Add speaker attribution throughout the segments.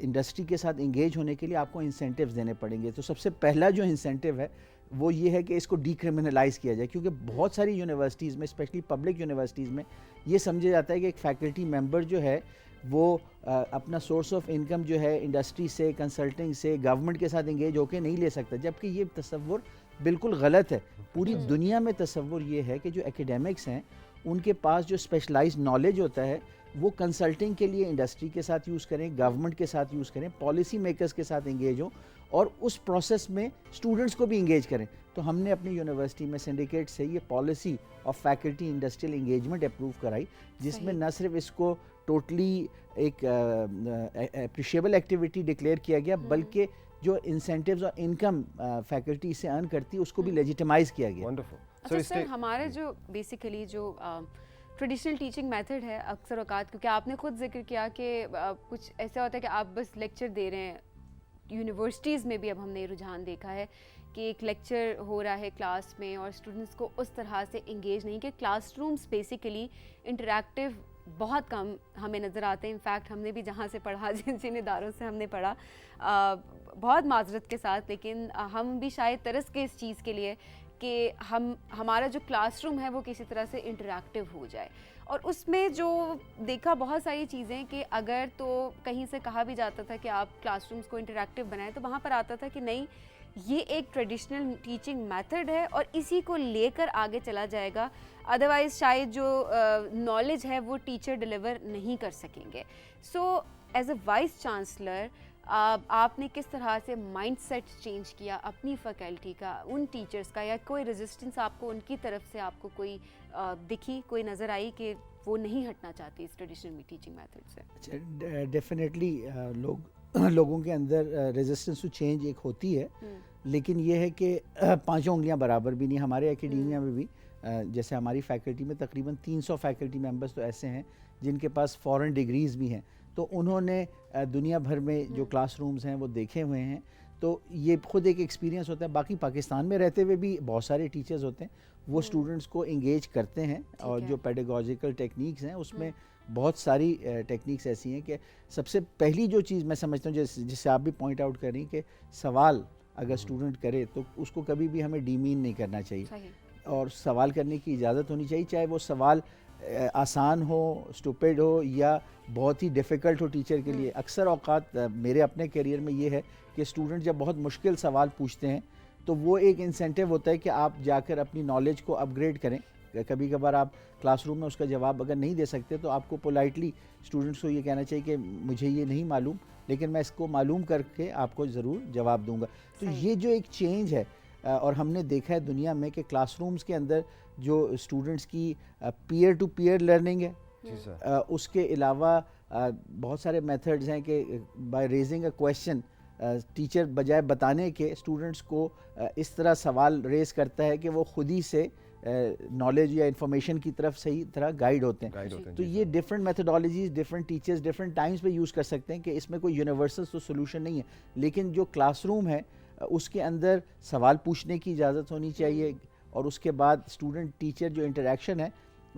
Speaker 1: Industry کے ساتھ engage ہونے کے لیے آپ کو انسینٹیوز دینے پڑیں گے. تو سب سے پہلا جو انسینٹیو ہے وہ یہ ہے کہ اس کو ڈی کرمنلائز کیا جائے, کیونکہ بہت ساری یونیورسٹیز میں, اسپیشلی پبلک یونیورسٹیز میں, یہ سمجھا جاتا ہے کہ ایک فیکلٹی ممبر جو ہے وہ اپنا سورس آف انکم جو ہے انڈسٹری سے, کنسلٹنگ سے, گورنمنٹ کے ساتھ انگیج ہو کے نہیں لے سکتا, جبکہ یہ تصور بالکل غلط ہے. پوری دنیا میں تصور یہ ہے کہ جو ایکیڈیمکس ہیں ان کے پاس جو اسپیشلائز نالج ہوتا ہے وہ کنسلٹنگ کے لیے انڈسٹری کے ساتھ یوز کریں, گورنمنٹ کے ساتھ یوز کریں, پالیسی میکرز کے ساتھ انگیج ہوں, اور اس پروسیس میں اسٹوڈنٹس کو بھی انگیج کریں. تو ہم نے اپنی یونیورسٹی میں سنڈیکیٹ سے یہ policy of faculty industrial engagement approve کرائی, جس میں نہ صرف اس کو ٹوٹلی ایک اپریشیبل ایکٹیویٹی ڈکلیئر کیا گیا, بلکہ جو انسینٹیوز اور انکم فیکلٹی سے ارن کرتی ہے اس کو بھی لیجیٹمائز کیا گیا.
Speaker 2: اچھا سر, ہمارے جو بیسیکلی جو ٹریڈیشنل ٹیچنگ میتھڈ ہے اکثر اوقات, کیونکہ آپ نے خود ذکر کیا کہ کچھ ایسا ہوتا ہے کہ آپ بس لیکچر دے رہے ہیں, یونیورسٹیز میں بھی اب ہم نے رجحان دیکھا ہے کہ ایک لیکچر ہو رہا ہے کلاس میں اور اسٹوڈنٹس کو اس طرح سے انگیج نہیں, کہ کلاس رومس بیسیکلی انٹریکٹیو بہت کم ہمیں نظر آتے ہیں. انفیکٹ ہم نے بھی جہاں سے پڑھا, جن اداروں سے ہم نے پڑھا, بہت معذرت کے ساتھ, لیکن ہم بھی شاید ترس کے اس چیز کے لیے کہ ہمارا جو کلاس روم ہے وہ کسی طرح سے انٹریکٹیو ہو جائے. اور اس میں جو دیکھا بہت ساری چیزیں کہ اگر تو کہیں سے کہا بھی جاتا تھا کہ آپ کلاس رومس کو انٹریکٹیو بنائیں, تو وہاں پر آتا تھا کہ نہیں, یہ ایک ٹریڈیشنل ٹیچنگ میتھڈ ہے اور اسی کو لے کر آگے چلا جائے گا, ادروائز شاید جو نالج ہے وہ ٹیچر ڈیلیور نہیں کر سکیں گے. So as a vice chancellor آپ نے کس طرح سے مائنڈ سیٹ چینج کیا اپنی فیکلٹی کا, ان ٹیچرز کا, یا کوئی ریزسٹنس آپ کو ان کی طرف سے آپ کو کوئی دکھی, کوئی نظر آئی کہ وہ نہیں ہٹنا چاہتی اس ٹریڈیشنل ٹیچنگ میتھڈ سے؟
Speaker 1: اچھا, ڈیفینیٹلی لوگوں کے اندر ریزسٹنس ٹو چینج ایک ہوتی ہے, لیکن یہ ہے کہ پانچوں انگلیاں برابر بھی نہیں. ہمارے اکیڈیمیا میں بھی جیسے ہماری فیکلٹی میں تقریباً 300 فیکلٹی ممبرس تو ایسے ہیں جن کے پاس فورن ڈگریز بھی ہیں, تو انہوں نے دنیا بھر میں جو کلاس رومز ہیں وہ دیکھے ہوئے ہیں, تو یہ خود ایک ایکسپیرینس ہوتا ہے. باقی پاکستان میں رہتے ہوئے بھی بہت سارے ٹیچرز ہوتے ہیں, وہ اسٹوڈنٹس کو انگیج کرتے ہیں, اور جو پیڈاگوجیکل ٹیکنیکس ہیں اس میں بہت ساری ٹیکنیکس ایسی ہیں کہ سب سے پہلی جو چیز میں سمجھتا ہوں, جسے آپ بھی پوائنٹ آؤٹ کر رہی ہیں, کہ سوال اگر اسٹوڈنٹ کرے تو اس کو کبھی بھی ہمیں ڈیمین نہیں کرنا چاہیے, اور سوال کرنے کی اجازت ہونی چاہیے, چاہے وہ سوال آسان ہو, اسٹوپڈ ہو, یا بہت ہی ڈیفیکلٹ ہو ٹیچر کے لیے. اکثر اوقات میرے اپنے کیریئر میں یہ ہے کہ اسٹوڈنٹ جب بہت مشکل سوال پوچھتے ہیں تو وہ ایک انسینٹیو ہوتا ہے کہ آپ جا کر اپنی نالج کو اپ گریڈ کریں. کبھی کبھار آپ کلاس روم میں اس کا جواب اگر نہیں دے سکتے تو آپ کو پولائٹلی اسٹوڈنٹس کو یہ کہنا چاہیے کہ مجھے یہ نہیں معلوم, لیکن میں اس کو معلوم کر کے آپ کو ضرور جواب دوں گا. تو یہ جو ایک چینج ہے, اور ہم نے دیکھا ہے دنیا میں کہ کلاس رومز کے اندر جو اسٹوڈنٹس کی پیئر ٹو پیئر لرننگ ہے, اس کے علاوہ بہت سارے میتھڈز ہیں کہ by raising a question teacher بجائے بتانے کے اسٹوڈنٹس کو اس طرح سوال ریز کرتا ہے کہ وہ خود ہی سے نالج یا انفارمیشن کی طرف صحیح طرح گائیڈ ہوتے ہیں. تو یہ different methodologies different teachers different Times پہ یوز کر سکتے ہیں, کہ اس میں کوئی یونیورسل تو سولوشن نہیں ہے, لیکن جو کلاس روم ہے اس کے اندر سوال پوچھنے کی اجازت ہونی چاہیے, اور اس کے بعد اسٹوڈنٹ ٹیچر جو انٹریکشن ہے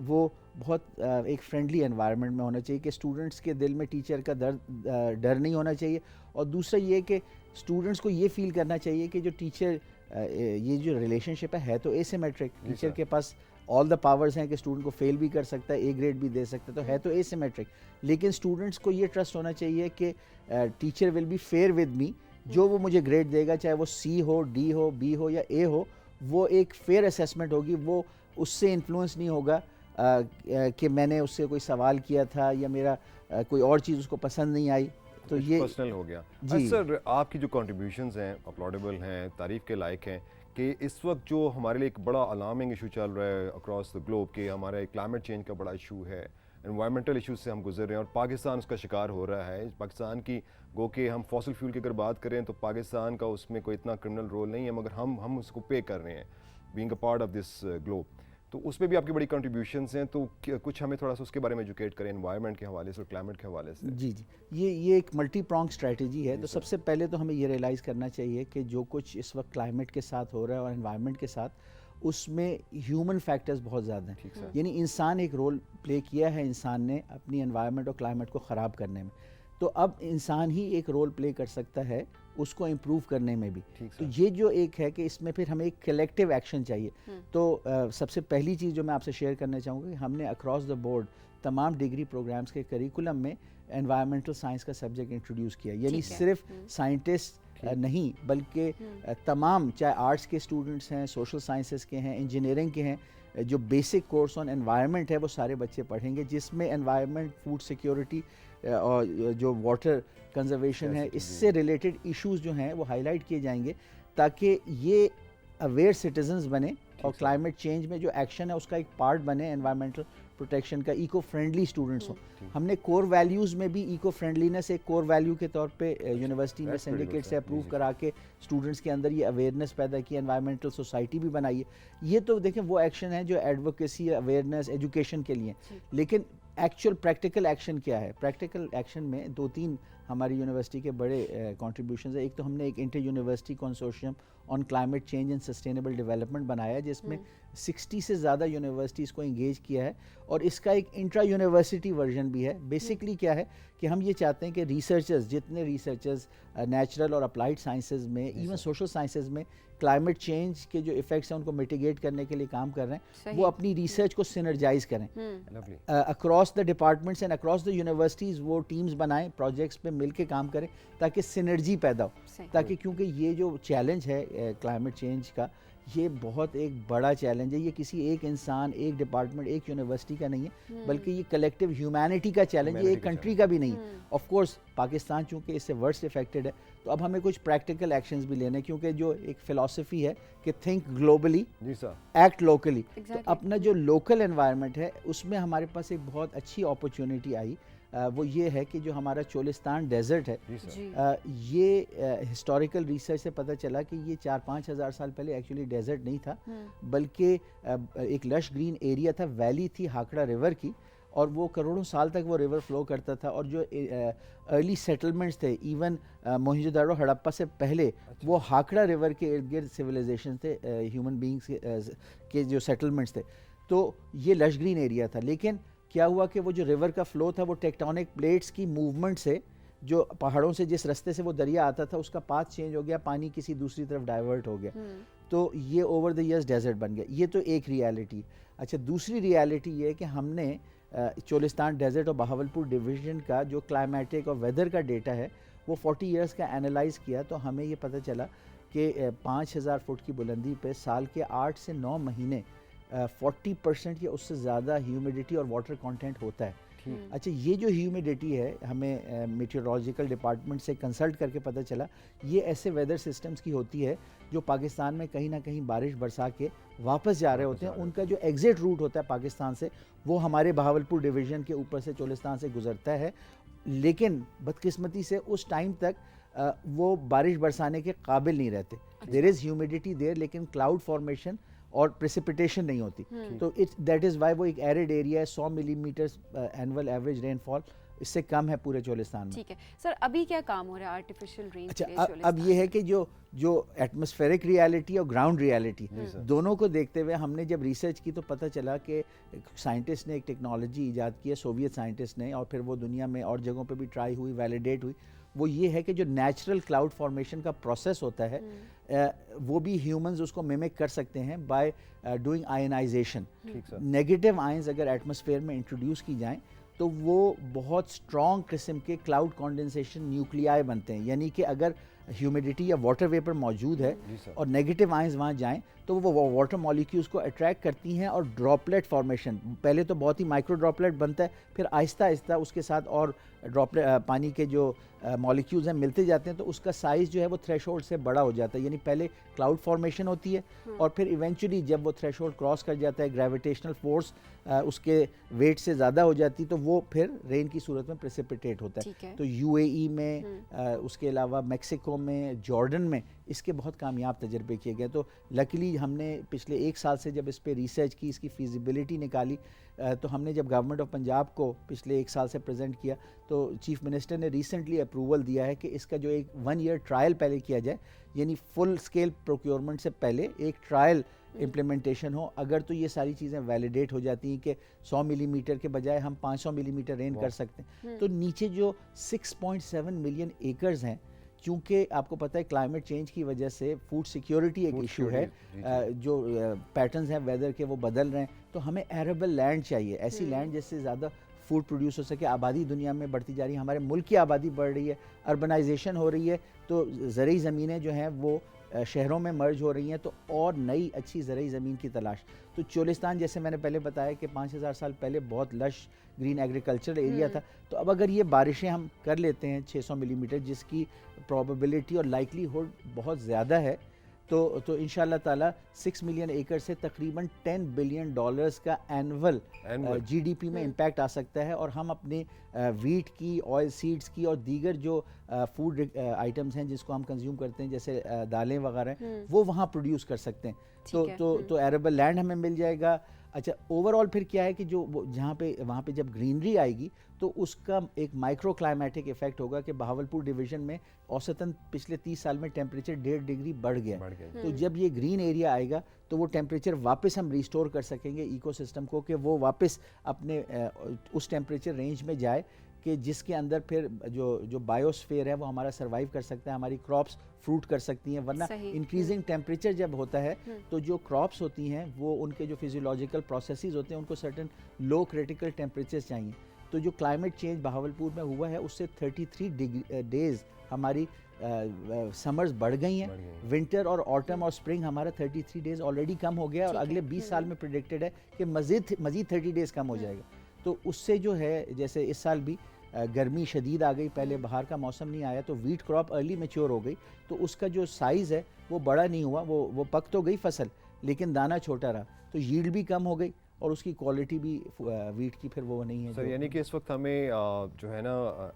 Speaker 1: وہ بہت ایک فرینڈلی انوائرمنٹ میں ہونا چاہیے, کہ اسٹوڈنٹس کے دل میں ٹیچر کا ڈر نہیں ہونا چاہیے. اور دوسرا یہ کہ اسٹوڈنٹس کو یہ فیل کرنا چاہیے کہ جو ٹیچر یہ جو ریلیشن شپ ہے تو اے سیمیٹرک, ٹیچر کے پاس آل دا پاورز ہیں کہ اسٹوڈنٹ کو فیل بھی کر سکتا ہے, اے گریڈ بھی دے سکتا ہے, تو ہے تو اے سیمیٹرک, لیکن اسٹوڈنٹس کو یہ ٹرسٹ ہونا چاہیے کہ teacher will be fair with me, جو وہ مجھے گریڈ دے گا چاہے وہ سی ہو, ڈی ہو, بی ہو یا اے ہو, وہ ایک فیئر اسیسمنٹ ہوگی, وہ اس سے انفلوئنس نہیں ہوگا کہ میں نے اس سے کوئی سوال کیا تھا یا میرا کوئی اور چیز اس کو پسند نہیں آئی, تو یہ
Speaker 3: پرسنل ہو گیا. سر, آپ کی جو کنٹریبیوشنز ہیں اپلاڈیبل ہیں, تعریف کے لائق ہیں, کہ اس وقت جو ہمارے لیے ایک بڑا الارمنگ ایشو چل رہا ہے اکراس دا گلوب, کہ ہمارا کلائمیٹ چینج کا بڑا ایشو ہے, انوائرمنٹل ایشوز سے ہم گزر رہے ہیں, اور پاکستان اس کا شکار ہو رہا ہے. پاکستان کی گو کہ ہم فاسل فیول کی اگر بات کریں تو پاکستان کا اس میں کوئی اتنا کرمنل رول نہیں ہے, مگر ہم اس کو پے کر رہے ہیں being a part of this globe. تو اس میں بھی آپ کی بڑی کنٹریبیوشنز ہیں, تو کچھ ہمیں تھوڑا سا اس کے بارے میں ایجوکیٹ کریں, انوائرمنٹ کے حوالے سے اور کلائمیٹ کے حوالے سے.
Speaker 1: جی, یہ ایک ملٹی پرانگ اسٹریٹجی ہے. تو سب سے پہلے تو ہمیں یہ ریئلائز کرنا چاہیے کہ جو کچھ اس وقت کلائمیٹ کے ساتھ ہو رہا ہے اور انوائرمنٹ کے ساتھ, اس میں ہیومن فیکٹرز بہت زیادہ ہیں. یعنی انسان ایک رول پلے کیا ہے, انسان نے اپنی انوائرمنٹ اور کلائمیٹ کو خراب کرنے میں. تو اب انسان ہی ایک رول پلے کر سکتا ہے اس کو امپروو کرنے میں بھی.
Speaker 3: ٹھیک
Speaker 1: تو
Speaker 3: سر.
Speaker 1: یہ جو ایک ہے کہ اس میں پھر ہمیں ایک کلیکٹیو ایکشن چاہیے. تو سب سے پہلی چیز جو میں آپ سے شیئر کرنا چاہوں گا کہ ہم نے اکراس دا بورڈ تمام ڈگری پروگرامز کے کریکولم میں انوائرمنٹل سائنس کا سبجیکٹ انٹروڈیوس کیا. یعنی صرف سائنٹسٹ نہیں بلکہ تمام چاہے آرٹس کے اسٹوڈنٹس ہیں, سوشل سائنسز کے ہیں, انجینئرنگ کے ہیں, جو بیسک کورس آن انوائرمنٹ ہے وہ سارے بچے پڑھیں گے, جس میں انوائرمنٹ, فوڈ سیکیورٹی اور جو واٹر کنزرویشن ہے اس سے ریلیٹڈ ایشوز جو ہیں وہ ہائی لائٹ کیے جائیں گے تاکہ یہ اویئر سٹیزنز بنے اور کلائمیٹ چینج میں جو ایکشن ہے اس کا ایک پارٹ بنے, انوائرمنٹل پروٹیکشن کا, ایکو فرینڈلی اسٹوڈنٹس ہوں. ہم نے کور ویلیوز میں بھی ایکو فرینڈلینس ایک کور ویلیو کے طور پہ یونیورسٹی میں سنڈیکیٹ سے اپروو کرا کے اسٹوڈنٹس کے اندر یہ اویئرنیس پیدا کی, انوائرمنٹل سوسائٹی بھی بنائی ہے. یہ تو دیکھیں وہ ایکشن ہے جو ایڈوکیسی, اویئرنیس, ایجوکیشن کے لیے. لیکن ایکچوئل پریکٹیکل ایکشن کیا ہے؟ پریکٹیکل ایکشن میں 2-3 ہماری یونیورسٹی کے بڑے کنٹریبیوشنز ہیں. ایک تو ہم نے ایک inter university consortium on climate change and sustainable development بنایا ہے جس میں 60 سے زیادہ یونیورسٹیز کو انگیج کیا ہے, اور اس کا ایک انٹرا یونیورسٹی ورژن بھی ہے. بیسکلی کیا ہے کہ ہم یہ چاہتے ہیں کہ ریسرچرز, جتنے ریسرچرز نیچرل اور اپلائیڈ سائنسز میں, ایون سوشل سائنسز میں کلائمیٹ چینج کے جو ایفیکٹس ہیں ان کو میٹیگیٹ کرنے کے لیے کام کر رہے ہیں, وہ اپنی ریسرچ کو سینرجائز کریں across the departments and across the universities. وہ ٹیمز بنائیں, پروجیکٹس پہ مل کے کام کریں تاکہ سینرجی پیدا ہو. تاکہ کیونکہ یہ جو چیلنج ہے کلائمیٹ چینج کا, یہ بہت ایک بڑا چیلنج ہے. یہ کسی ایک انسان, ایک ڈپارٹمنٹ, ایک یونیورسٹی کا نہیں ہے بلکہ یہ کلیکٹیو ہیومینٹی کا چیلنج ہے, یہ ایک کنٹری کا بھی نہیں ہے. آف کورس پاکستان چونکہ اس سے ورسٹ افیکٹڈ ہے تو اب ہمیں کچھ پریکٹیکل ایکشنز بھی لینے, کیونکہ جو ایک فلاسفی ہے کہ تھنک گلوبلی ایکٹ لوکلی. تو اپنا جو لوکل انوائرمنٹ ہے اس میں ہمارے پاس ایک بہت اچھی اپرچونٹی آئی. وہ یہ ہے کہ جو ہمارا چولستان ڈیزرٹ ہے, یہ ہسٹوریکل ریسرچ سے پتہ چلا کہ یہ 4-5 ہزار سال پہلے ایکچولی ڈیزرٹ نہیں تھا بلکہ ایک لش گرین ایریا تھا, ویلی تھی ہاکڑا ریور کی, اور وہ کروڑوں سال تک وہ ریور فلو کرتا تھا. اور جو ارلی سیٹلمنٹس تھے ایون موہنجو داڑو ہڑپا سے پہلے, وہ ہاکڑا ریور کے ارد گرد سویلائزیشن تھے, ہیومن بینگس کے جو سیٹلمنٹس تھے. تو یہ لش گرین ایریا تھا. لیکن کیا ہوا کہ وہ جو ریور کا فلو تھا وہ ٹیکٹونک پلیٹس کی موومنٹ سے, جو پہاڑوں سے جس رستے سے وہ دریا آتا تھا اس کا پاتھ چینج ہو گیا, پانی کسی دوسری طرف ڈائیورٹ ہو گیا, تو یہ اوور دا ایئرز ڈیزرٹ بن گیا. یہ تو ایک ریالٹی. اچھا, دوسری ریالٹی یہ ہے کہ ہم نے چولستان ڈیزرٹ اور بہاولپور ڈویژن کا جو کلائمیٹک اور ویدر کا ڈیٹا ہے وہ 40 ایئرس کا انالائز کیا, تو ہمیں یہ پتہ چلا کہ 5000 فٹ کی بلندی پہ سال کے 8 سے 9 مہینے 40% یا اس سے زیادہ ہیومیڈیٹی اور واٹر کانٹینٹ ہوتا ہے. اچھا, یہ جو ہیومیڈیٹی ہے ہمیں میٹیورولوجیکل ڈپارٹمنٹ سے کنسلٹ کر کے پتہ چلا یہ ایسے ویدر سسٹمز کی ہوتی ہے جو پاکستان میں کہیں نہ کہیں بارش برسا کے واپس جا رہے ہوتے ہیں. ان کا جو ایگزٹ روٹ ہوتا ہے پاکستان سے وہ ہمارے بہاولپور ڈویژن کے اوپر سے چولستان سے گزرتا ہے, لیکن بدقسمتی سے اس ٹائم تک وہ بارش برسانے کے قابل نہیں رہتے. دیر از ہیومیڈیٹی دیر, لیکن کلاؤڈ فارمیشن اور پریسیپیٹیشن نہیں ہوتی. تو دیٹ از وائی وہ ایک ایرڈ ایریا ہے, 100 ملی میٹر اینول ایوریج رین فال, اس سے کم ہے پورے چولستان میں.
Speaker 2: ٹھیک ہے سر, ابھی کیا کام ہو رہا ہے آرٹیفیشل رین کے لیے؟
Speaker 1: اچھا, اب یہ ہے کہ جو ایٹماسفیرک ریالٹی اور گراؤنڈ ریالٹی دونوں کو دیکھتے ہوئے ہم نے جب ریسرچ کی تو پتہ چلا کہ سائنٹسٹ نے ایک ٹیکنالوجی ایجاد کی ہے, سوویت سائنٹسٹ نے, اور پھر وہ دنیا میں اور جگہوں پہ بھی ٹرائی ہوئی, ویلیڈیٹ ہوئی. وہ یہ ہے کہ جو نیچرل کلاؤڈ فارمیشن کا پروسیس ہوتا ہے وہ بھی ہیومنز اس کو میمک کر سکتے ہیں by doing ionisation. Negative ions اگر ایٹماسفیئر میں انٹروڈیوس کی جائیں تو وہ بہت اسٹرانگ قسم کے کلاؤڈ کانڈنسیشن نیوکلیائی بنتے ہیں. یعنی کہ اگر ہیومیڈیٹی یا واٹر ویپر موجود ہے اور نیگیٹو آئنز وہاں جائیں تو وہ واٹر مالیکیولز کو اٹریکٹ کرتی ہیں, اور ڈراپلیٹ فارمیشن پہلے تو بہت ہی مائکرو ڈراپلیٹ بنتا ہے, پھر آہستہ آہستہ اس کے ساتھ اور پانی کے جو مالیکیولز ہیں ملتے جاتے ہیں, تو اس کا سائز جو ہے وہ تھریش ہولڈ سے بڑا ہو جاتا ہے. یعنی پہلے کلاؤڈ فارمیشن ہوتی ہے اور پھر ایونچولی جب وہ تھریش ہولڈ کراس کر جاتا ہے, گریویٹیشنل فورس اس کے ویٹ سے زیادہ ہو جاتی, تو وہ پھر رین کی صورت میں پریسیپیٹیٹ ہوتا ہے. تو UAE میں, اس کے علاوہ میکسیکو میں, جارڈن میں اس کے بہت کامیاب تجربے کیے گئے. تو لکیلی ہم نے پچھلے 1 سال سے جب اس پہ ریسرچ کی, اس کی فیزیبلٹی نکالی, تو ہم نے جب گورنمنٹ آف پنجاب کو پچھلے 1 سال سے پریزنٹ کیا تو چیف منسٹر نے ریسنٹلی اپروول دیا ہے کہ اس کا جو ایک 1 ایئر ٹرائل پہلے کیا جائے, یعنی فل اسکیل پروکیورمنٹ سے پہلے ایک ٹرائل امپلیمنٹیشن ہو. اگر تو یہ ساری چیزیں ویلیڈیٹ ہو جاتی ہیں کہ 100 ملی میٹر کے بجائے ہم 500 ملی میٹر رین کر سکتے ہیں, تو نیچے جو 6.7 ملین ایکرز ہیں, چونکہ آپ کو پتہ ہے کلائمیٹ چینج کی وجہ سے فوڈ سیکیورٹی ایک ایشو ہے, جو پیٹرنز ہیں ویدر کے وہ بدل رہے ہیں, تو ہمیں ایریبل لینڈ چاہیے, ایسی لینڈ جس سے زیادہ فوڈ پروڈیوس ہو سکے. آبادی دنیا میں بڑھتی جا رہی ہے, ہمارے ملک کی آبادی بڑھ رہی ہے, اربنائزیشن ہو رہی ہے, تو زرعی زمینیں جو ہیں وہ شہروں میں مرج ہو رہی ہیں, تو اور نئی اچھی زرعی زمین کی تلاش. تو چولستان جیسے میں نے پہلے بتایا کہ 5000 سال پہلے بہت لش گرین ایگریکلچرل ایریا تھا, تو اب اگر یہ بارشیں ہم کر لیتے ہیں 600 ملی میٹر, جس کی پروبیبلٹی اور لائکلی ہوڈ بہت زیادہ ہے, تو انشاءاللہ تعالیٰ 6 ملین ایکر سے تقریباً $10 بلین کا اینول جی ڈی پی میں امپیکٹ آ سکتا ہے, اور ہم اپنے ویٹ کی, آئل سیڈز کی اور دیگر جو فوڈ آئٹمز ہیں جس کو ہم کنزیوم کرتے ہیں جیسے دالیں وغیرہ ہیں, وہ وہاں پروڈیوس کر سکتے ہیں. تو ایریبل لینڈ ہمیں مل جائے گا. اچھا, اوور آل پھر کیا ہے کہ جو جہاں پہ وہاں پہ جب گرینری آئے گی تو اس کا ایک مائکرو کلائمیٹک ایفیکٹ ہوگا کہ بہاولپور ڈویژن میں اوسطاً پچھلے 30 سال میں ٹیمپریچر 1.5 ڈگری بڑھ گیا. تو جب یہ گرین ایریا آئے گا تو وہ ٹیمپریچر واپس ہم ریسٹور کر سکیں گے ایکو سسٹم کو, کہ وہ واپس اپنے اس ٹیمپریچر رینج میں جائے کہ جس کے اندر پھر جو بایوسفیئر ہے وہ ہمارا سروائیو کر سکتا ہے, ہماری کراپس فروٹ کر سکتی ہیں. ورنہ انکریزنگ ٹیمپریچر جب ہوتا ہے تو جو کراپس ہوتی ہیں وہ ان کے جو فزیولوجیکل پروسیسز ہوتے ہیں ان کو سرٹن لو کریٹیکل ٹیمپریچر چاہیے. تو جو کلائمیٹ چینج بہاولپور میں ہوا ہے اس سے 33 ڈیز ہماری سمرز بڑھ گئی ہیں. ونٹر اور آٹم اور اسپرنگ ہمارا 33 ڈیز آلریڈی کم ہو گیا, اور اگلے 20 سال میں پریڈکٹڈ ہے کہ مزید 30 ڈیز کم ہو جائے گا. تو اس سے جو ہے, جیسے اس سال بھی گرمی شدید آ گئی, پہلے بہار کا موسم نہیں آیا, تو ویٹ کراپ ارلی میچور ہو گئی, تو اس کا جو سائز ہے وہ بڑا نہیں ہوا, وہ پک تو گئی فصل لیکن دانہ چھوٹا رہا, تو ییلڈ بھی کم ہو گئی اور اس کی کوالٹی بھی ویٹ کی پھر وہ نہیں ہے.
Speaker 3: سر یعنی کہ اس وقت ہمیں جو ہے نا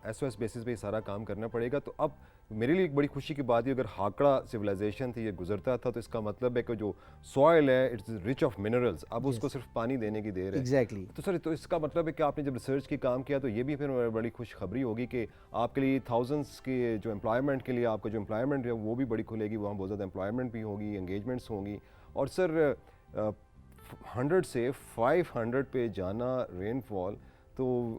Speaker 3: SOS بیسس پہ یہ سارا کام کرنا پڑے گا. تو اب میرے لیے ایک بڑی خوشی کی بات ہے, اگر ہاکڑا سویلائزیشن تھی یہ گزرتا تھا تو اس کا مطلب ہے کہ جو سوائل ہے اٹس رچ آف منرلز, اب اس کو صرف پانی دینے کی دیر ہے.
Speaker 1: ایگزیکٹلی.
Speaker 3: تو سر تو اس کا مطلب ہے کہ آپ نے جب ریسرچ کی کام کیا تو یہ بھی پھر بڑی خوشخبری ہوگی کہ آپ کے لیے تھاؤزنڈس کے جو امپلائمنٹ کے لیے آپ کا جو امپلائمنٹ ہے وہ بھی بڑی کھلے گی, وہاں بہت زیادہ امپلائمنٹ بھی ہوگی, انگیجمنٹس ہوں گی. اور سر 100 سے 500 پہ جانا رین فال, تو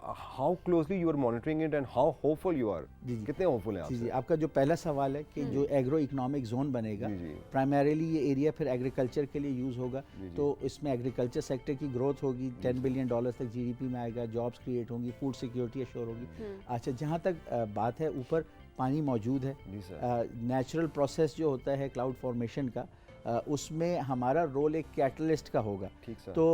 Speaker 3: how closely you are monitoring it and how hopeful you are, کتنے ہوپفل ہیں آپ؟
Speaker 1: جی آپ کا جو پہلا سوال ہے کہ جو ایگرو اکنامک زون بنے گا, پرائمریلی یہ ایریا پھر ایگریکلچر کے لیے یوز ہوگا, تو اس میں ایگریکلچر سیکٹر کی گروتھ ہوگی, $10 بلین تک جی ڈی پی میں آئے گا, جابس کریٹ ہوں گی, فوڈ سیکیورٹی ایشور ہوگی. اچھا, جہاں تک بات ہے اوپر پانی موجود ہے, نیچرل پروسیس جو ہوتا ہے کلاؤڈ فارمیشن کا, اس میں ہمارا رول ایک کیٹلسٹ کا ہوگا. تو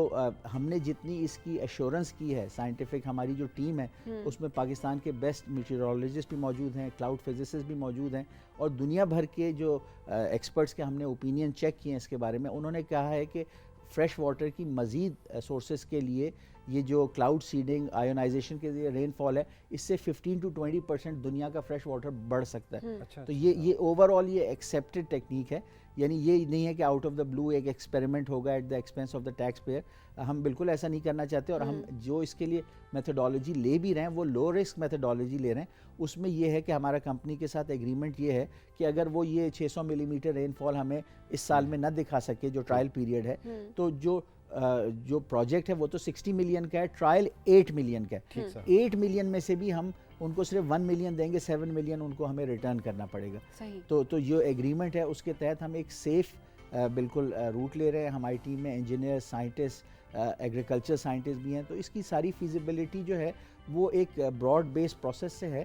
Speaker 1: ہم نے جتنی اس کی ایشورنس کی ہے, سائنٹیفک ہماری جو ٹیم ہے اس میں پاکستان کے بیسٹ میٹیورولوجسٹ بھی موجود ہیں, کلاؤڈ فزسسٹ بھی موجود ہیں, اور دنیا بھر کے جو ایکسپرٹس کے ہم نے اوپینین چیک کیے ہیں اس کے بارے میں, انہوں نے کہا ہے کہ فریش واٹر کی مزید سورسز کے لیے یہ جو کلاؤڈ سیڈنگ آئونائزیشن کے لیے رین فال ہے, اس سے 15 to 20% دنیا کا فریش واٹر بڑھ سکتا ہے. تو یہ اوور آل یہ ایکسیپٹڈ ٹیکنیک ہے, یعنی یہ نہیں ہے کہ آؤٹ آف دا بلو ایک ایکسپیریمنٹ ہوگا at the expense of the taxpayer. ہم بالکل ایسا نہیں کرنا چاہتے, اور ہم جو اس کے لیے میتھڈالوجی لے بھی رہے ہیں وہ لو رسک میتھڈالوجی لے رہے ہیں. اس میں یہ ہے کہ ہمارا کمپنی کے ساتھ ایگریمنٹ یہ ہے کہ اگر وہ یہ 600 ملی میٹر رین فال ہمیں اس سال میں نہ دکھا سکے جو ٹرائل پیریڈ ہے, تو جو پروجیکٹ ہے وہ تو 60 ملین کا ہے, ٹرائل 8 ملین کا ہے. 8 ملین میں سے بھی ہم ان کو صرف 1 ملین دیں گے, 7 ملین ان کو ہمیں ریٹرن کرنا پڑے گا. تو جو ایگریمنٹ ہے اس کے تحت ہم ایک سیف بالکل روٹ لے رہے ہیں. ہماری ٹیم میں انجینئر, سائنٹسٹ, ایگریکلچر سائنٹسٹ بھی ہیں. تو اس کی ساری فیزیبلٹی جو ہے وہ ایک براڈ بیس پروسیس سے ہے.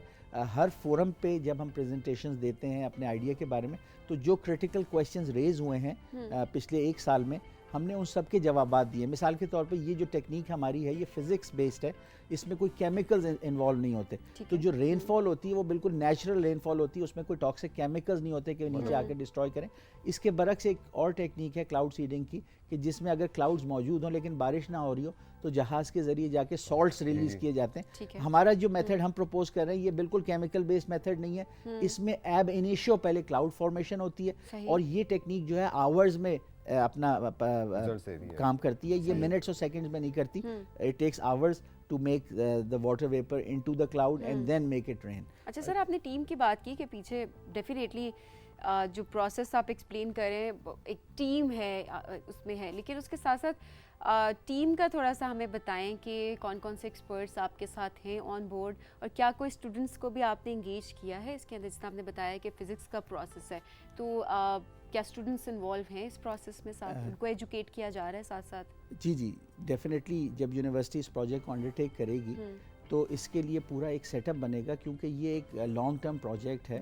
Speaker 1: ہر فورم پہ جب ہم پریزنٹیشنز دیتے ہیں اپنے آئیڈیا کے بارے میں, تو جو کریٹیکل کویسچنز ریز ہوئے ہیں پچھلے 1 سال میں, ہم نے ان سب کے جوابات دیے. مثال کے طور پہ یہ جو ٹیکنیک ہماری ہے یہ فزکس بیسڈ ہے, اس میں کوئی کیمیکلز انوالو نہیں ہوتے. تو جو رین فال ہوتی ہے وہ بالکل نیچرل رین فال ہوتی ہے, اس میں کوئی ٹاکسک کیمیکلز نہیں ہوتے کہ نیچے آ کے ڈسٹروائے کریں. اس کے برعکس ایک اور ٹیکنیک ہے کلاؤڈ سیڈنگ کی, کہ جس میں اگر کلاؤڈز موجود ہوں لیکن بارش نہ ہو رہی ہو تو جہاز کے ذریعے جا کے سالٹس ریلیز کیے جاتے ہیں. ہمارا جو میتھڈ ہم پروپوز کر رہے ہیں یہ بالکل کیمیکل بیسڈ میتھڈ نہیں ہے. اس میں ایب انیشیو پہلے کلاؤڈ فارمیشن ہوتی ہے, اور یہ ٹیکنیک جو ہے آورز میں اپنا کام کرتی ہے. یہ منٹس اور سیکنڈز میں نہیں کرتی. It takes hours to make the water vapor into the cloud and then make it rain.
Speaker 2: اچھا سر, آپ نے ٹیم کی بات کی کہ پیچھے ڈیفینیٹلی جو پروسیس آپ ایکسپلین کر رہے ہیں ایک ٹیم ہے اس میں ہے، لیکن اس کے ساتھ ساتھ ٹیم کا تھوڑا سا ہمیں بتائیں کہ کون کون سے ایکسپرٹس آپ کے ساتھ ہیں آن بورڈ، اور کیا کوئی اسٹوڈنٹس کو بھی آپ نے انگیج کیا ہے اس کے اندر؟ جس طرح آپ نے بتایا کہ فزکس کا پروسیس ہے، تو کیا اسٹوڈنٹس انوالو ہیں اس پروسیس میں، ساتھ ان کو ایجوکیٹ کیا جا رہا ہے ساتھ ساتھ؟
Speaker 1: جی ڈیفینیٹلی جب یونیورسٹی اس پروجیکٹ کو انڈرٹیک کرے گی تو اس کے لیے پورا ایک سیٹ اپ بنے گا، کیونکہ یہ ایک لانگ ٹرم پروجیکٹ ہے.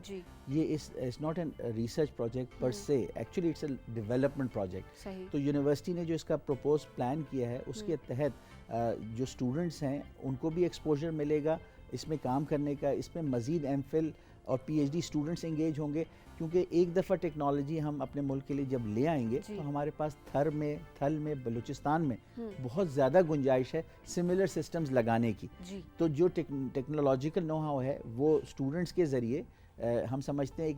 Speaker 1: یہ is not an research project پر سے، actually it's a development project. تو یونیورسٹی نے جو اس کا پروپوز پلان کیا ہے اس کے تحت جو اسٹوڈنٹس ہیں ان کو بھی ایکسپوجر ملے گا اس میں کام کرنے کا. اس میں مزید ایم فل اور PhD students engage ہوں گے، کیونکہ ایک دفعہ ٹیکنالوجی ہم اپنے ملک کے لیے جب لے آئیں گے تو ہمارے پاس تھل میں بلوچستان میں بہت زیادہ گنجائش ہے سملر سسٹمز لگانے کی. تو جو ٹیکنالوجیکل نو ہاؤ ہے وہ اسٹوڈنٹس کے ذریعے ہم سمجھتے ہیں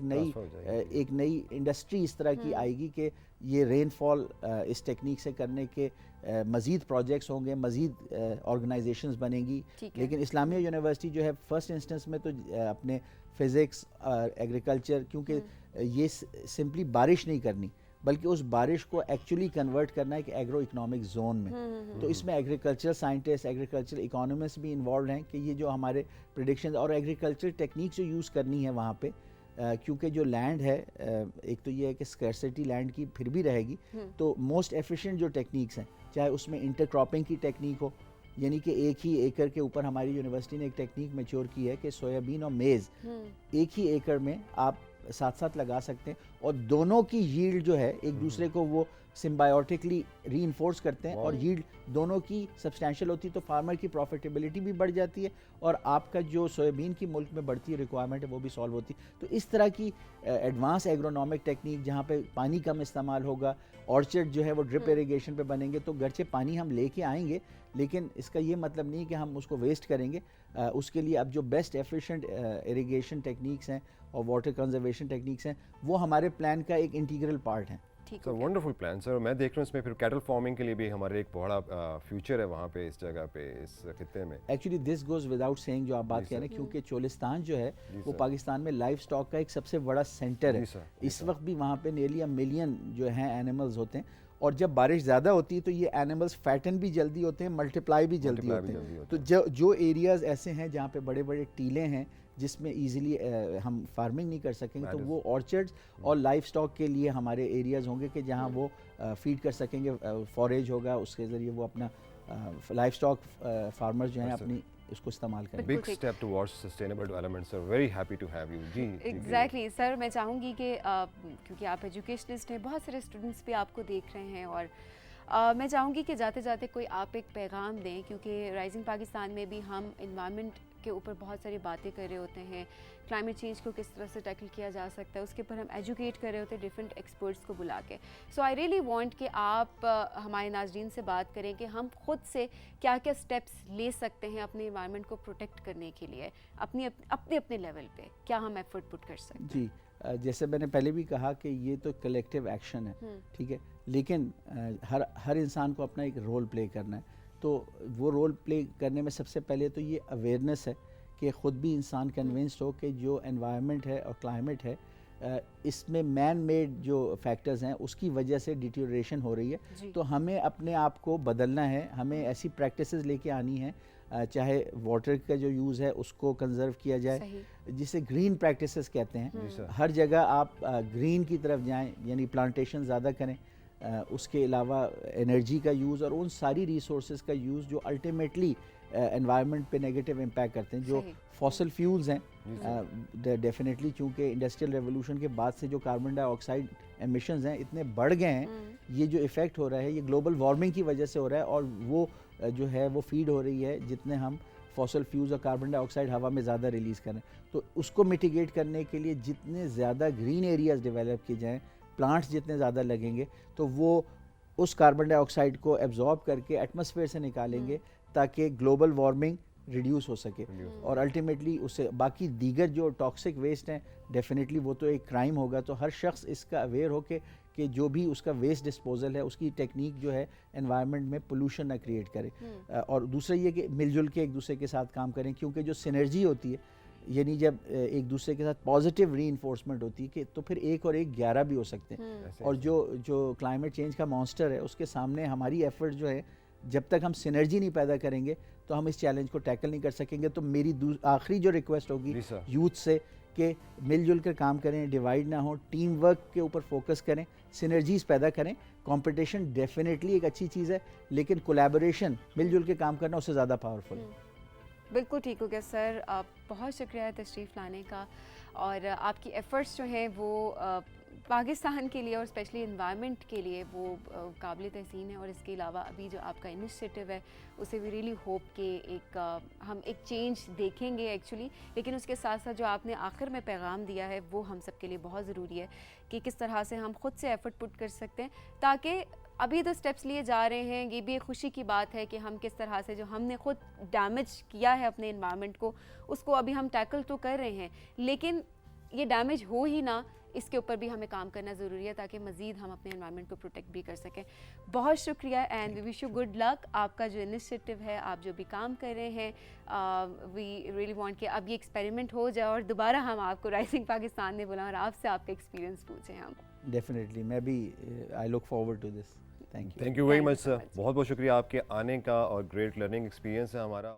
Speaker 1: ایک نئی انڈسٹری اس طرح کی آئے گی کہ یہ رین فال اس ٹیکنیک سے کرنے کے مزید پروجیکٹس ہوں گے، مزید آرگنائزیشنز بنیں گی. لیکن اسلامیہ یونیورسٹی جو ہے فرسٹ انسٹنس میں تو اپنے فزکس اور ایگریکلچر، کیونکہ یہ سمپلی بارش نہیں کرنی بلکہ اس بارش کو ایکچولی کنورٹ کرنا ہے ایک ایگرو اکنامک زون میں. تو اس میں ایگریکلچر سائنٹسٹ، ایگریکلچر اکانومسٹ بھی انوالوڈ ہیں کہ یہ جو ہمارے پریڈکشنز اور ایگریکلچر ٹیکنیک جو یوز کرنی ہے وہاں پہ، کیونکہ جو لینڈ ہے ایک تو یہ ہے کہ اسکیرسٹی لینڈ کی پھر بھی رہے گی، تو موسٹ ایفیشینٹ جو ٹیکنیکس ہیں، چاہے اس میں انٹر کراپنگ کی ٹیکنیک ہو، یعنی کہ ایک ہی ایکڑ کے اوپر ہماری یونیورسٹی نے ایک ٹیکنیک میچور کی ہے کہ سویابین اور میز ایک ہی ایکڑ میں آپ ساتھ ساتھ لگا سکتے ہیں، اور دونوں کی ییلڈ جو ہے ایک دوسرے کو وہ سمبائیوٹکلی ری انفورس کرتے ہیں، اور ییلڈ دونوں کی سبسٹینشیل ہوتی ہے، تو فارمر کی پروفیٹیبلٹی بھی بڑھ جاتی ہے اور آپ کا جو سویابین کی ملک میں بڑھتی ہے ریکوائرمنٹ ہے وہ بھی سالو ہوتی ہے. تو اس طرح کی ایڈوانس ایگرونامک ٹیکنیک جہاں پہ پانی کم استعمال ہوگا، آرچرڈ جو ہے وہ ڈرپ ایریگیشن پہ بنیں گے، تو گرچہ پانی ہم لے کے آئیں گے لیکن اس کا یہ مطلب نہیں کہ ہم اس کو ویسٹ کریں گے. اس کے لیے اب جو بیسٹ ایفیشینٹ ایریگیشن ٹیکنیکس ہیں اور واٹر کنزرویشن ٹیکنیکس ہیں وہ ہمارے پلان کا ایک انٹیگرل پارٹ ہیں.
Speaker 3: سر ونڈرفل پلان سر. میں دیکھ رہا ہوں اس میں پھر کیٹل فارمنگ کے لیے بھی ہمارے ایک بڑا فیوچر ہے وہاں پہ، اس جگہ پہ، اس خطے میں.
Speaker 1: Actually this goes without seeing جو آپ بات کہہ رہے ہیں، کیونکہ چولستان جو ہے وہ پاکستان میں لائف سٹاک کا ایک سب سے بڑا سینٹر ہے. اس وقت بھی وہاں پہ نیرلی 1 ملین جو ہیں اینیملز ہوتے ہیں، اور جب بارش زیادہ ہوتی ہے تو یہ اینیملز فیٹن بھی جلدی ہوتے ہیں، ملٹیپلائی بھی جلدی ہوتے ہیں. تو جو ایریاز ایسے ہیں جہاں پہ بڑے بڑے ٹیلے ہیں جس میں ایزیلی ہم فارمنگ نہیں کر سکیں گے، تو وہ آرچرڈز اور لائف سٹاک کے لیے ہمارے ایریاز ہوں گے کہ جہاں وہ فیڈ کر سکیں گے، فوریج ہوگا، اس کے ذریعے وہ اپنا لائف سٹاک فارمرز جو ہیں اپنی اس کو استعمال کریں.
Speaker 3: Big step towards sustainable development sir. Very happy to have you. جی
Speaker 2: ایگزیکٹلی سر. میں چاہوں گی کہ کیونکہ آپ ایجوکیشنسٹ ہیں، بہت سارے اسٹوڈنٹس بھی آپ کو دیکھ رہے ہیں، اور میں چاہوں گی کہ جاتے جاتے کوئی آپ ایک پیغام دیں، کیونکہ رائزنگ پاکستان میں بھی ہم انوائرمنٹ کے اوپر بہت ساری باتیں کر رہے ہوتے ہیں، کلائمیٹ چینج کو کس طرح سے ٹیکل کیا جا سکتا ہے اس کے اوپر ہم ایجوکیٹ کر رہے ہوتے ہیں ڈفرینٹ ایکسپرٹس کو بلا کے. سو آئی ریئلی وانٹ کہ آپ ہمارے ناظرین سے بات کریں کہ ہم خود سے کیا کیا اسٹیپس لے سکتے ہیں اپنے انوائرمنٹ کو پروٹیکٹ کرنے کے لیے، اپنے لیول پہ کیا ہم ایفرٹ پٹ کر سکتے ہیں.
Speaker 1: جی جیسے میں نے پہلے بھی کہا کہ یہ تو کلیکٹیو ایکشن ہے، ٹھیک ہے، لیکن ہر انسان کو اپنا ایک رول پلے کرنا ہے. تو وہ رول پلے کرنے میں سب سے پہلے تو یہ اویئرنیس ہے کہ خود بھی انسان کنونسڈ ہو کہ جو انوائرمنٹ ہے اور کلائمیٹ ہے اس میں مین میڈ جو فیکٹرز ہیں اس کی وجہ سے ڈیٹیوریشن ہو رہی ہے. تو ہمیں اپنے آپ کو بدلنا ہے، ہمیں ایسی پریکٹسز لے کے آنی ہیں، چاہے واٹر کا جو یوز ہے اس کو کنزرو کیا جائے، جسے گرین پریکٹسز کہتے ہیں. ہر جگہ آپ گرین کی طرف جائیں، یعنی پلانٹیشن زیادہ کریں. اس کے علاوہ انرجی کا یوز اور ان ساری ریسورسز کا یوز جو الٹیمیٹلی انوائرمنٹ پہ نیگیٹو امپیکٹ کرتے ہیں. جو فاسل فیولز ہیں ڈیفینیٹلی چونکہ انڈسٹریل ریولوشن کے بعد سے جو کاربن ڈائی آکسائڈ ایمیشنز ہیں اتنے بڑھ گئے ہیں، یہ جو ایفیکٹ ہو رہا ہے یہ گلوبل وارمنگ کی وجہ سے ہو رہا ہے، اور وہ جو ہے وہ فیڈ ہو رہی ہے جتنے ہم فاسل فیولز اور کاربن ڈائی آکسائڈ ہوا میں زیادہ ریلیز کریں. تو اس کو میٹیگیٹ کرنے کے لیے جتنے زیادہ گرین ایریاز ڈیولپ کیے جائیں، پلانٹس جتنے زیادہ لگیں گے تو وہ اس کاربن ڈائی آکسائڈ کو ایبزارب کر کے ایٹماسفیئر سے نکالیں گے تاکہ گلوبل وارمنگ ریڈیوس ہو سکے. اور الٹیمیٹلی اس سے باقی دیگر جو ٹاکسک ویسٹ ہیں ڈیفینیٹلی وہ تو ایک کرائم ہوگا. تو ہر شخص اس کا اویئر ہو کہ جو بھی اس کا ویسٹ ڈسپوزل ہے اس کی ٹیکنیک جو ہے انوائرمنٹ میں پولوشن نہ کریٹ کرے. اور دوسرا یہ کہ مل جل کے ایک دوسرے کے ساتھ کام کریں، کیونکہ جو سینرجی ہوتی ہے یعنی جب ایک دوسرے کے ساتھ پازیٹیو ری انفورسمنٹ ہوتی ہے کہ تو پھر 1 اور 1 11 بھی ہو سکتے ہیں. اور جو کلائمیٹ چینج کا مانسٹر ہے اس کے سامنے ہماری ایفرٹ جو ہے جب تک ہم سینرجی نہیں پیدا کریں گے تو ہم اس چیلنج کو ٹیکل نہیں کر سکیں گے. تو میری آخری جو ریکویسٹ ہوگی یوتھ سے کہ مل جل کر کام کریں, ڈیوائڈ نہ ہو, ٹیم ورک کے اوپر فوکس کریں, سینرجیز پیدا کریں. کمپٹیشن ڈیفینیٹلی ایک اچھی چیز ہے لیکن کولیبوریشن, مل جل کے کام کرنا اس سے زیادہ پاورفل ہے.
Speaker 2: بالکل ٹھیک ہو گیا سر, بہت شکریہ تشریف لانے کا, اور آپ کی ایفرٹس جو ہیں وہ پاکستان کے لیے اور اسپیشلی انوائرمنٹ کے لیے وہ قابل تحسین ہے. اور اس کے علاوہ ابھی جو آپ کا انیشیٹو ہے اسے وی ریئلی ہوپ کہ ہم ایک چینج دیکھیں گے ایکچولی. لیکن اس کے ساتھ ساتھ جو آپ نے آخر میں پیغام دیا ہے وہ ہم سب کے لیے بہت ضروری ہے کہ کس طرح سے ہم خود سے ایفرٹ پٹ کر سکتے ہیں تاکہ ابھی تو سٹیپس لیے جا رہے ہیں. یہ بھی ایک خوشی کی بات ہے کہ ہم کس طرح سے جو ہم نے خود ڈیمیج کیا ہے اپنے انوائرمنٹ کو اس کو ابھی ہم ٹیکل تو کر رہے ہیں, لیکن یہ ڈیمیج ہو ہی نہ اس کے اوپر بھی ہمیں کام کرنا ضروری ہے تاکہ مزید ہم اپنے انوائرمنٹ کو پروٹیکٹ بھی کر سکیں. بہت شکریہ and we wish you good luck. آپ کا جو انیشیٹو ہے, آپ جو بھی کام کر رہے ہیں, وی ریئلی وانٹ کہ اب یہ ایکسپیریمنٹ ہو جائے اور دوبارہ ہم آپ کو رائزنگ پاکستان میں بلائیں اور آپ سے آپ کا ایکسپیرینس پوچھیں. ہم
Speaker 1: ڈیفینیٹلی میں بھی I look forward to this.
Speaker 3: Thank you very much sir, بہت بہت شکریہ آپ کے آنے کا, اور گریٹ لرننگ ایکسپیرینس ہے ہمارا.